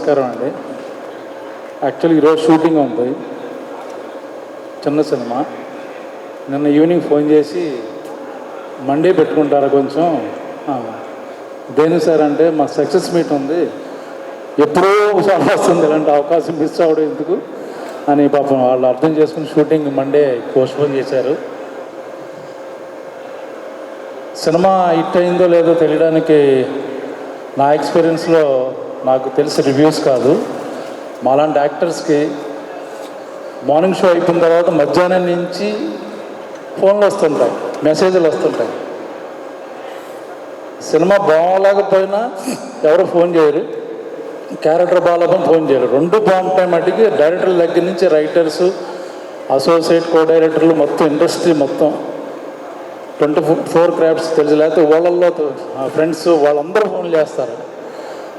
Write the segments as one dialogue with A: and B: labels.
A: నమస్కారం అండి. యాక్చువల్లీ ఈరోజు షూటింగ్ ఉంది, చిన్న సినిమా. నిన్న ఈవినింగ్ ఫోన్ చేసి మండే పెట్టుకుంటారా కొంచెం, దేని సార్ అంటే మా సక్సెస్ మీట్ ఉంది, ఎప్పుడో ఒకసారి వస్తుంది, ఇలాంటి అవకాశం మిస్ అవ్వడం ఎందుకు అని పాపం వాళ్ళు అర్థం చేసుకుని షూటింగ్ మండే పోస్ట్పోన్ చేశారు. సినిమా హిట్ అయిందో లేదో తెలియడానికి నా ఎక్స్పీరియన్స్లో నాకు తెలిసి రివ్యూస్ కాదు, మాలాంటి యాక్టర్స్కి మార్నింగ్ షో అయిపోయిన తర్వాత మధ్యాహ్నం నుంచి ఫోన్లు వస్తుంటాయి, మెసేజ్లు వస్తుంటాయి. సినిమా బాగోలేకపోయినా ఎవరు ఫోన్ చేయరు, క్యారెక్టర్ బాగాలేకపోయినా ఫోన్ చేయరు. రెండు బాగుంటాయి మట్టికి డైరెక్టర్ల దగ్గర నుంచి రైటర్స్, అసోసియేట్ కో డైరెక్టర్లు, మొత్తం ఇండస్ట్రీ మొత్తం 24 క్రాఫ్ట్స్ తెలుసు, లేకపోతే వాళ్ళల్లో ఫ్రెండ్స్ వాళ్ళందరూ ఫోన్లు చేస్తారు.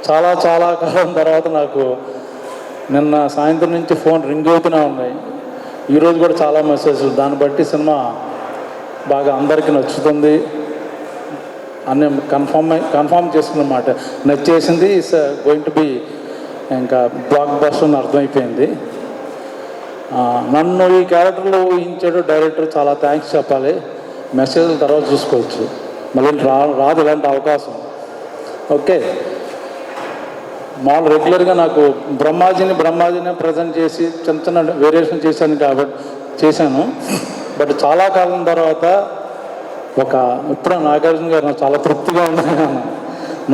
A: చాలా చాలా కాలం తర్వాత నాకు నిన్న సాయంత్రం నుంచి ఫోన్ రింగ్ అవుతూనే ఉన్నాయి. ఈరోజు కూడా చాలా మెసేజ్లు. దాన్ని బట్టి సినిమా బాగా అందరికీ నచ్చుతుంది అని కన్ఫామ్ చేసుకున్నమాట. నచ్చేసింది, ఇట్స్ గోయింగ్ టు బి ఇంకా బ్లాక్ బస్టర్ అని అర్థమైపోయింది. నన్ను ఈ క్యారెక్టర్లో ఊహించాడు డైరెక్టర్, చాలా థ్యాంక్స్ చెప్పాలి. మెసేజ్ల తర్వాత చూసుకోవచ్చు, మళ్ళీ రాదు ఇలాంటి అవకాశం. ఓకే, మామూలు రెగ్యులర్గా నాకు బ్రహ్మాజీని ప్రజెంట్ చేసి చిన్న చిన్న వేరియేషన్ చేశాను. బట్ చాలా కాలం తర్వాత ఇప్పుడు నాగార్జున గారు నాకు చాలా తృప్తిగా ఉన్నాను,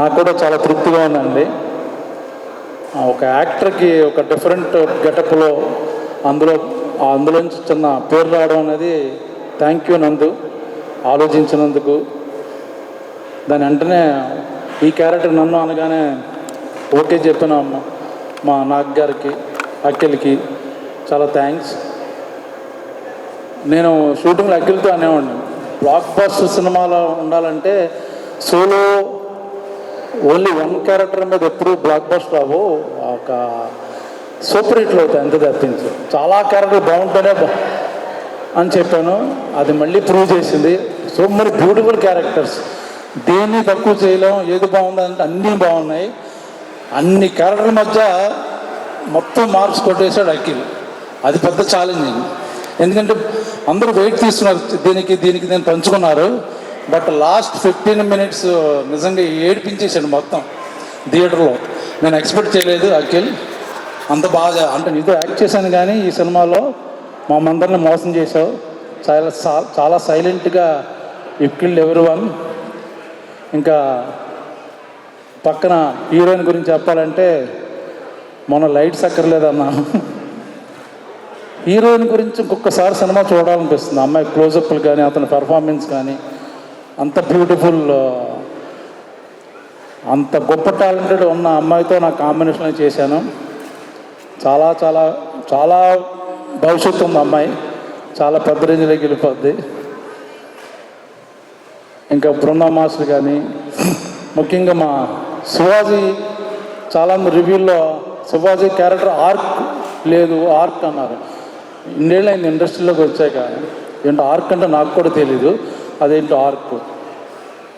A: నాకు కూడా చాలా తృప్తిగా ఉందండి. ఒక యాక్టర్కి ఒక డిఫరెంట్ గెటప్లో అందులోంచి చిన్న పేరు రావడం అనేది థ్యాంక్ యూ నందు, ఆలోచించినందుకు. దాని వెంటనే ఈ క్యారెక్టర్ నన్ను అనగానే ఓకే చెప్పిన మా నాగ్ గారికి, అఖిల్కి చాలా థ్యాంక్స్. నేను షూటింగ్లో అఖిల్తో అనేవాడిని, బ్లాక్ బస్టర్ సినిమాలో ఉండాలంటే సోలో ఓన్లీ వన్ క్యారెక్టర్ మీద ఎప్పుడు బ్లాక్ బస్టర్ రావు, ఒక సూపర్ హిట్లు అవుతాయి అంతే తప్పించు. చాలా క్యారెక్టర్ బాగుంటేనే అని చెప్పాను, అది మళ్ళీ ప్రూవ్ చేసింది. సో మరి బ్యూటిఫుల్ క్యారెక్టర్స్, దేన్ని తక్కువ చేయలేం. ఏది బాగుందంటే అన్నీ బాగున్నాయి. అన్ని క్యారెక్టర్ల మధ్య మొత్తం మార్క్స్ కొట్టేశాడు అఖిల్. అది పెద్ద ఛాలెంజింగ్, ఎందుకంటే అందరూ వెయిట్ తీస్తున్నారు, దీనికి నేను పంచుకున్నారు. బట్ లాస్ట్ 15 minutes నిజంగా ఏడిపించేశాడు మొత్తం థియేటర్లో. నేను ఎక్స్పెక్ట్ చేయలేదు అఖిల్ అంత బాగా. అంటే నీతో యాక్ట్ చేశాను కానీ ఈ సినిమాలో మా అందరిని మోసం చేశావు. చాలా సైలెంట్గా యు కిల్డ్ ఎవ్రీవన్. ఇంకా పక్కన హీరోయిన్ గురించి చెప్పాలంటే మొన్న లైట్స్ అక్కర్లేదన్నా, హీరోయిన్ గురించి ఇంకొకసారి సినిమా చూడాలనిపిస్తుంది. అమ్మాయి క్లోజప్లు కానీ అతని పెర్ఫార్మెన్స్ కానీ అంత బ్యూటిఫుల్, అంత గొప్ప టాలెంటెడ్ ఉన్న అమ్మాయితో నా కాంబినేషన్ చేశాను. చాలా చాలా చాలా భవిష్యత్తు ఉంది అమ్మాయి, చాలా పెద్ద రేంజ్లోకి వెళ్ళిపోద్ది. ఇంకా బృందా మాస్టర్ కానీ, ముఖ్యంగా మా శివాజీ, చాలామంది రివ్యూల్లో శివాజీ క్యారెక్టర్ ఆర్క్ లేదు ఆర్క్ అన్నారు. ఇన్నేళ్ళు అయింది ఇండస్ట్రీలోకి వచ్చాక, ఏంటో ఆర్క్ అంటే నాకు కూడా తెలీదు. అదేంటో ఆర్క్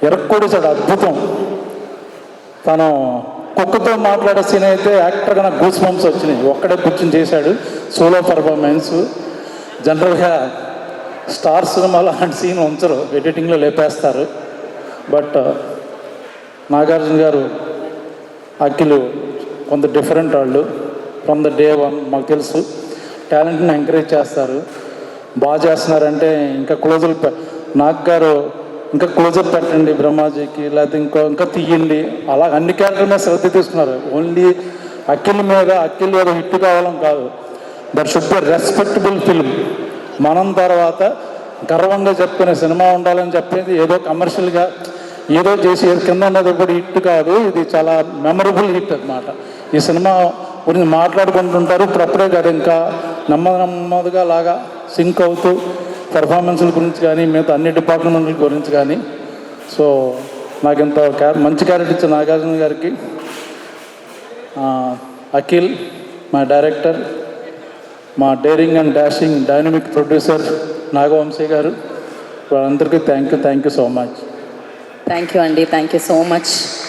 A: ఎరక్కొడేసాడు, అద్భుతం. తను కుక్కతో మాట్లాడే సీన్ అయితే యాక్టర్గా నాకు గూస్ బంప్స్ వచ్చినాయి. ఒక్కడే కూర్చొని చేశాడు సోలో పర్ఫార్మెన్స్. జనరల్గా స్టార్ సినిమాలో అలాంటి సీన్ ఉంచరు, ఎడిటింగ్లో లేపేస్తారు. బట్ నాగార్జున గారు, అఖిల్ కొంత డిఫరెంట్ వాళ్ళు. ఫ్రమ్ ద డే వన్ మాకు తెలుసు, టాలెంట్ని ఎంకరేజ్ చేస్తారు. బాగా చేస్తున్నారంటే ఇంకా క్లోజులు నాగ్ గారు ఇంకా క్లోజప్ పెట్టండి బ్రహ్మాజీకి, లేకపోతే ఇంకా తీయండి, అలా అన్ని క్యారెక్టర్ మీద శ్రద్ధ తీసుకున్నారు. ఓన్లీ అఖిల్ ఏదో హిట్ కావాలని కాదు. That should be respectable film. మనం తర్వాత గర్వంగా చెప్పుకునే సినిమా ఉండాలని చెప్పేది ఏదో కమర్షియల్గా ఏదో చేసి కింద ఉన్నది కూడా హిట్ కాదు, ఇది చాలా మెమరబుల్ హిట్ అన్నమాట. ఈ సినిమా గురించి మాట్లాడుకుంటుంటారు ఇప్పుడప్పుడే కాదు, ఇంకా నెమ్మదిగా లాగా సింక్ అవుతూ పెర్ఫార్మెన్స్ల గురించి కానీ మిగతా అన్ని డిపార్ట్మెంట్ల గురించి కానీ. సో నాకు ఇంత మంచి క్యారెక్టర్ ఇచ్చిన నాగార్జున గారికి, అఖిల్ మా డైరెక్టర్, మా daring and dashing dynamic producer Nagavamsi గారు, వాళ్ళందరికీ thank you so much.
B: Thank you అండి, థ్యాంక్ యూ సో మచ్.